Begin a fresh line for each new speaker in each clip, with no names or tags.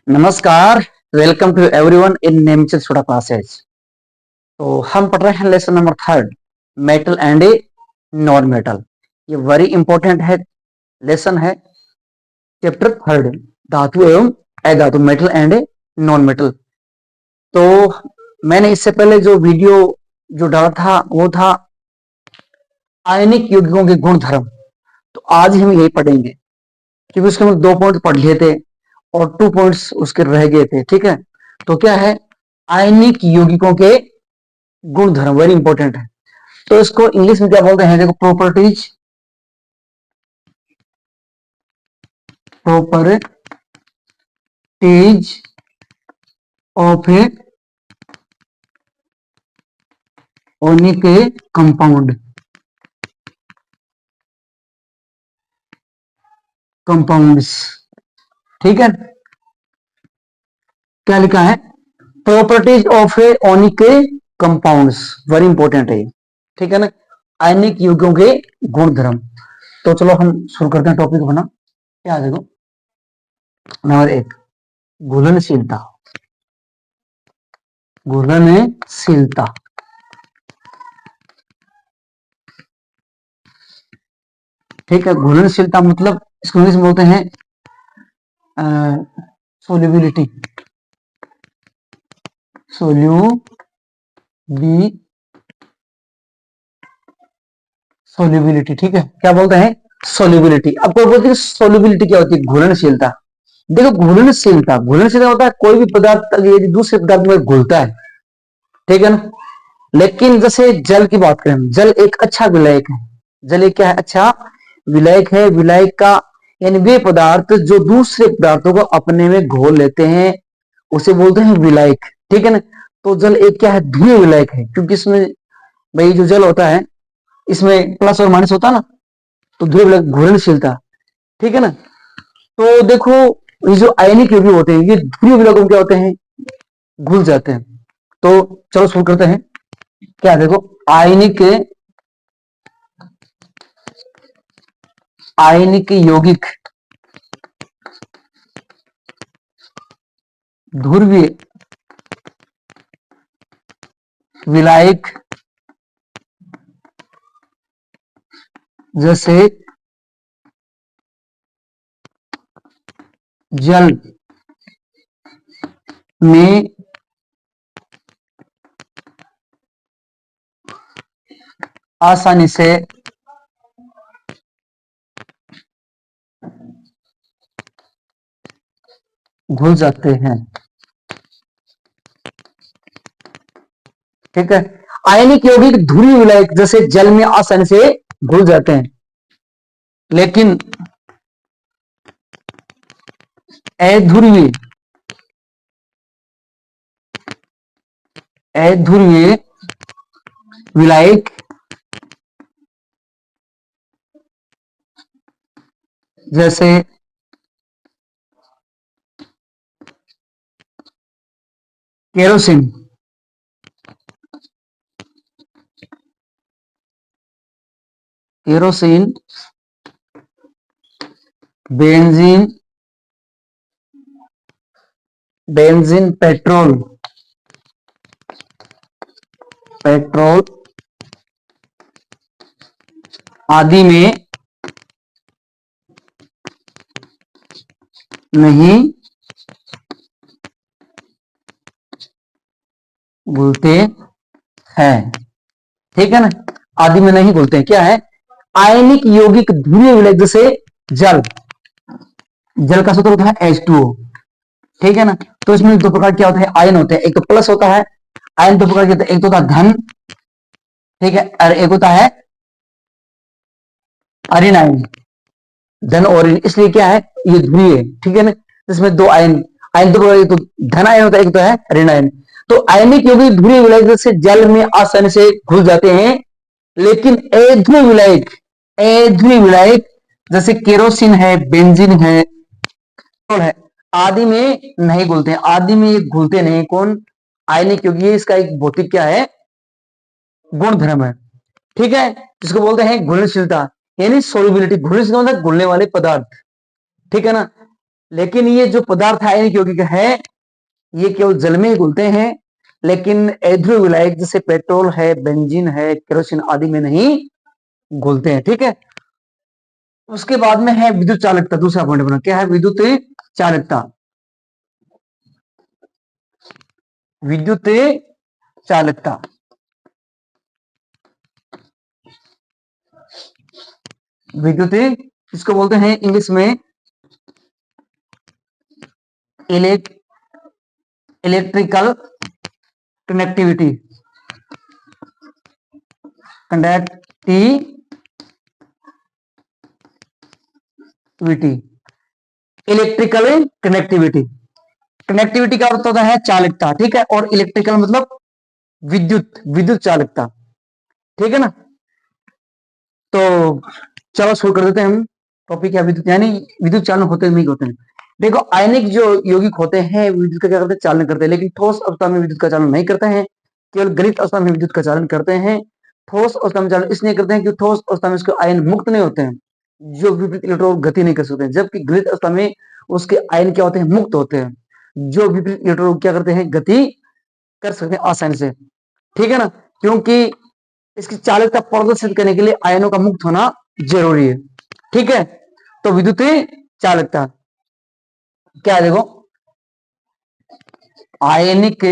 नमस्कार। Welcome to everyone in नेमचल छोटा classes. तो हम पढ़ रहे हैं lesson number third, metal and non metal. ये वेरी इंपॉर्टेंट है, लेसन है चैप्टर थर्ड, धातु एवं अधातु, मेटल एंड नॉन मेटल। तो मैंने इससे पहले जो वीडियो जो डाला था वो था आयनिक यौगिकों के गुण धर्म। तो आज हम यही पढ़ेंगे, क्योंकि उसके हम 2 पॉइंट पढ़ लिए थे और 2 पॉइंट्स उसके रह गए थे। ठीक है, तो क्या है आयनिक यौगिकों के गुण धर्म, वेरी इंपॉर्टेंट है। तो इसको इंग्लिश में क्या बोलते हैं, देखो, properties of A ओनिक compound, compounds. ठीक है, क्या लिखा है, properties of A ओनिक compounds, very important है। ठीक है ना, आयनिक यौगिकों के गुण धर्म। तो चलो हम शुरू करते हैं टॉपिक बना। क्या देखो, नंबर 1, घुलनशीलता। घुलनशीलता, ठीक है। घुलनशीलता मतलब इसको इंग्लिश में बोलते हैं सोल्यूबिलिटी, सोल्यूबिलिटी। ठीक है, क्या बोलते हैं, सोल्यूबिलिटी। अब कोई बोलते हैं सोल्यूबिलिटी क्या होती है, घुलनशीलता। देखो, घुलनशीलता, घुलनशीलता होता है कोई भी पदार्थ यदि दूसरे पदार्थ में घुलता है, ठीक है ना। लेकिन जैसे जल की बात करें, जल एक अच्छा विलायक है। जल एक क्या है, अच्छा विलायक है। विलायक का यानी वे पदार्थ जो दूसरे पदार्थों को अपने में घोल लेते हैं उसे बोलते हैं विलायक। ठीक है ना। तो जल एक क्या है, ध्रुवीय विलायक है, क्योंकि इसमें भाई जो जल होता है इसमें प्लस और माइनस होता है ना, तो ध्रुवीय विलायक, घुलनशीलता। ठीक है ना। तो देखो, ये जो आयनिक यौगिक होते हैं ये ध्रुवीय विलायकों में क्या होते हैं, घुल जाते हैं। तो चलो शुरू करते हैं। क्या देखो, आयनिक आयनिक यौगिक ध्रुवीय विलायक जैसे जल में आसानी से घुल जाते हैं। ठीक है, आयनिक यौगिक ध्रुवीय विलायक जैसे जल में आसानी से घुल जाते हैं, लेकिन अध्रुवीय अध्रुवीय विलायक जैसे kerosene, kerosene, benzene, benzene, petrol, petrol आदि में नहीं घुलते हैं। ठीक है ना, आदि में नहीं घुलते हैं। क्या है, आयनिक यौगिक ध्रुवीय विलायक जैसे जल, जल का सूत्र होता है H2O। ठीक है ना। तो इसमें दो प्रकार क्या होते हैं, आयन होते हैं। एक तो प्लस होता है, आयन दो प्रकार के होते हैं, एक तो होता है धन, ठीक है, और एक होता है ऋण आयन, धन और ऋण। इसलिए क्या है, ये ध्रुवीय है। ठीक है ना, इसमें दो आयन, आयन दो प्रकार, एक तो धन आयन होता है, एक तो है ऋण आयन। तो आयनिक यौगिक ध्रुवीय विलायक से जल में आसानी से घुल जाते हैं, लेकिन अध्रुवीय विलायक, अध्रुवीय विलायक जैसे केरोसिन है, बेंजीन है आदि में नहीं घुलते हैं। आदि में ये घुलते नहीं। कौन, आयनिक, क्योंकि ये इसका एक भौतिक क्या है, गुण धर्म है। ठीक है, जिसको बोलते हैं घुलनशीलता, यानी सोल्युबिलिटी। घुलनशीलता मतलब घुलने वाले पदार्थ। ठीक है ना। लेकिन ये जो पदार्थ आयनिक यौगिक है ये केवल जल में ही घुलते हैं, लेकिन एड्रोविलाइट जैसे पेट्रोल है, बेंजीन है, केरोसिन आदि में नहीं घुलते हैं। ठीक है, उसके बाद में है विद्युत चालकता। दूसरा पॉइंट बना, क्या है? विद्युत चालकता। विद्युत चालकता, विद्युत, इसको बोलते हैं इंग्लिश में electrical connectivity. Connectivity, electrical connectivity. Connectivity का अर्थ होता है चालकता। ठीक है, और इलेक्ट्रिकल मतलब विद्युत, विद्युत चालकता। ठीक है ना, तो चलो शुरू कर देते हैं हम। टॉपिक है विद्युत, यानी विद्युत चालन होते नहीं होते हैं। देखो, आयनिक जो यौगिक होते हैं विद्युत का क्या करते हैं? चालन करते हैं, लेकिन ठोस अवस्था में विद्युत का चालन नहीं करते हैं। केवल गलित अवस्था में विद्युत का चालन करते हैं। ठोस अवस्था में चालन इसलिए करते हैं कि ठोस अवस्था में उसके आयन मुक्त नहीं होते हैं, जो विपरीत इलेक्ट्रॉन गति नहीं कर सकते हैं, जबकि गलित अवस्था में उसके आयन क्या होते हैं? मुक्त होते हैं, जो विपरीत इलेक्ट्रॉन क्या करते हैं? गति कर सकते हैं आसानी से। ठीक है ना, क्योंकि इसकी चालकता प्रदर्शित करने के लिए आयनों का मुक्त होना जरूरी है। ठीक है, तो विद्युत चालकता क्या है? देखो, आयनिक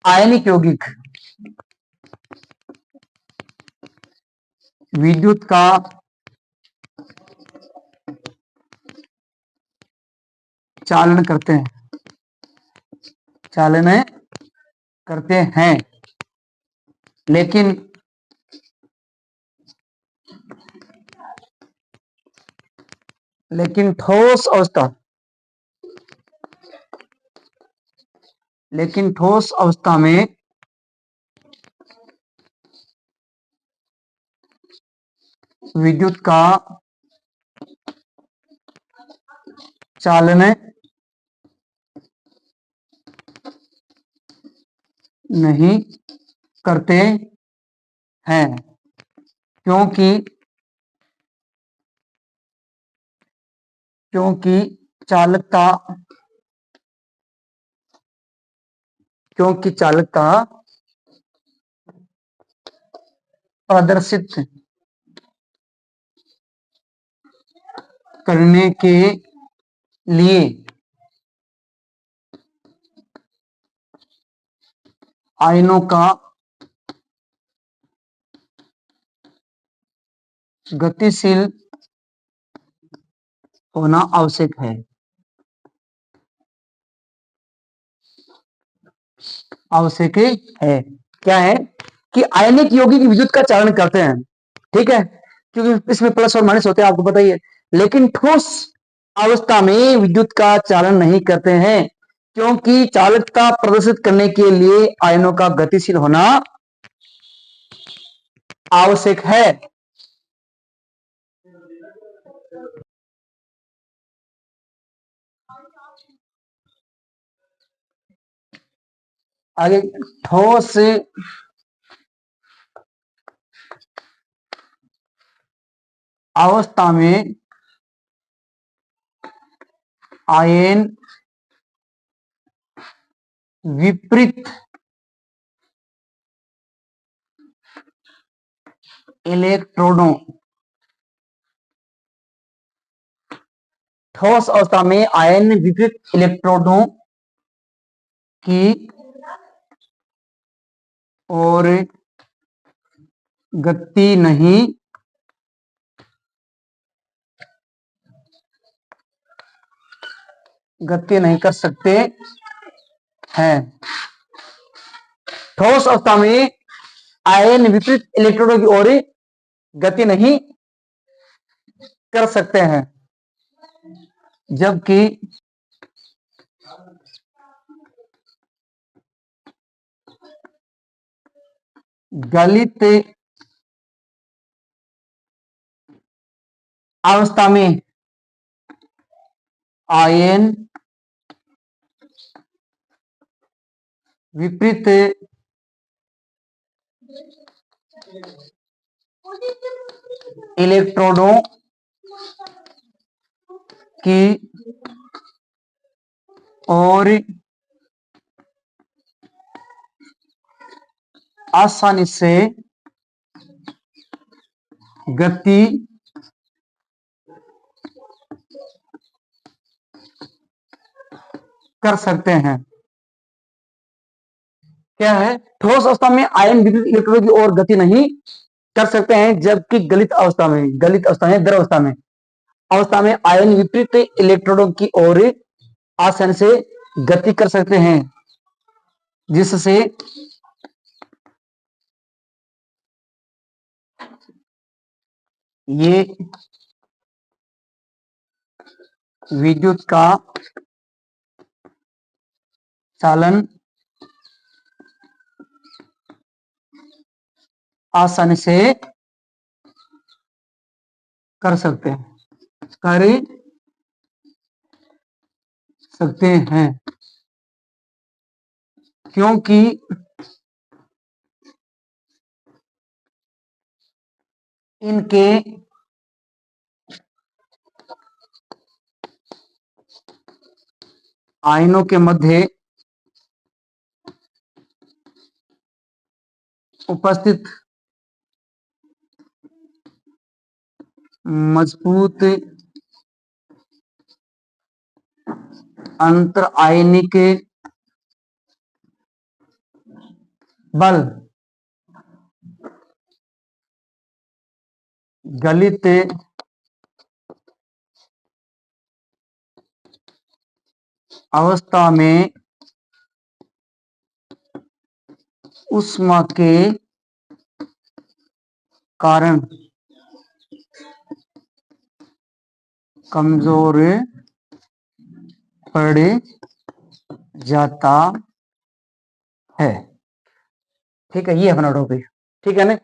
आयनिक यौगिक विद्युत का चालन करते हैं, चालन करते हैं, लेकिन ठोस अवस्था, लेकिन ठोस अवस्था में विद्युत का चालन नहीं करते हैं, क्योंकि क्योंकि चालकता क्योंकि चालकता प्रदर्शित करने के लिए आयनों का गतिशील होना आवश्यक है। आवश्यक है, क्या है? कि आयनिक यौगिक विद्युत का चालन करते हैं। ठीक है, क्योंकि इसमें प्लस और माइनस होते हैं, आपको पता ही है। लेकिन ठोस अवस्था में विद्युत का चालन नहीं करते हैं, क्योंकि चालकता प्रदर्शित करने के लिए आयनों का गतिशील होना आवश्यक है। आगे, ठोस अवस्था में आयन विपरीत इलेक्ट्रॉनों, ठोस अवस्था में आयन विपरीत इलेक्ट्रॉनों की और गति नहीं कर सकते हैं। ठोस अवस्था में आयन विपरीत इलेक्ट्रॉनों की ओर गति नहीं कर सकते हैं, जबकि गलित अवस्था में आयन विपरीत इलेक्ट्रॉनों की और आसानी से गति कर सकते हैं। क्या है? ठोस अवस्था में आयन विपरीत इलेक्ट्रॉनों की ओर गति नहीं कर सकते हैं, जबकि गलित अवस्था में द्रव अवस्था में आयन विपरीत इलेक्ट्रॉनों की ओर आसानी से गति कर सकते हैं, जिससे ये विद्युत का चालन आसानी से कर सकते हैं, क्योंकि इनके आयनों के मध्य उपस्थित मजबूत अंतर आयनिक बल गलित अवस्था में ऊष्मा के कारण कमजोर पड़ जाता है। ठीक है, ये अपना टॉपिक। ठीक है ना?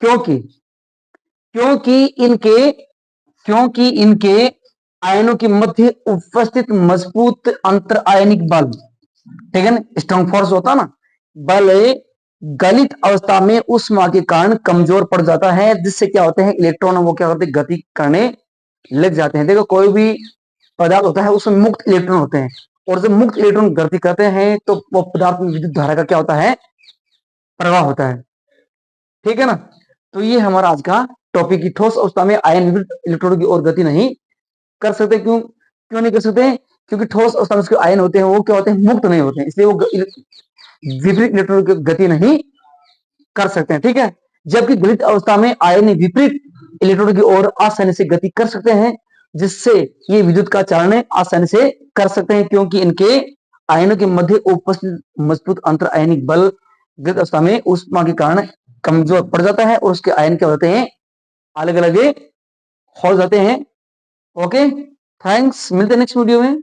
क्योंकि इनके आयनों के मध्य उपस्थित मजबूत अंतर आयनिक बल, ठीक है ना, स्ट्रॉन्ग फोर्स होता ना, बल गलित अवस्था में ऊष्मा के कारण कमजोर पड़ जाता है, जिससे क्या होते हैं, इलेक्ट्रॉन वो क्या करते हैं, गति करने लग जाते हैं। देखो, कोई भी पदार्थ होता है उसमें मुक्त इलेक्ट्रॉन होते हैं, और जब मुक्त इलेक्ट्रॉन गति करते हैं तो वो पदार्थ में विद्युत धारा का क्या होता है, प्रवाह होता है। ठीक है ना? तो ये हमारा आज का टॉपिक की ठोस अवस्था में आयन विपरीत इलेक्ट्रॉनों की ओर गति नहीं कर सकते। क्यों नहीं कर सकते? क्योंकि ठोस अवस्था में आयन होते हैं वो क्या होते हैं, मुक्त नहीं होते हैं, इसलिए वो विपरीत इलेक्ट्रॉनों की गति नहीं कर सकते हैं। ठीक है? जबकि गलित अवस्था में आयन विपरीत इलेक्ट्रॉनों की ओर आसानी से गति कर सकते हैं, जिससे ये विद्युत का चालन आसानी से कर सकते हैं, क्योंकि इनके आयनों के मध्य उपस्थित मजबूत अंतर आयनिक बल गलित अवस्था में ऊष्मा के कारण कमजोर पड़ जाता है, और उसके आयन क्या होते हैं, अलग अलग हो जाते हैं। ओके, थैंक्स, मिलते हैं नेक्स्ट वीडियो में।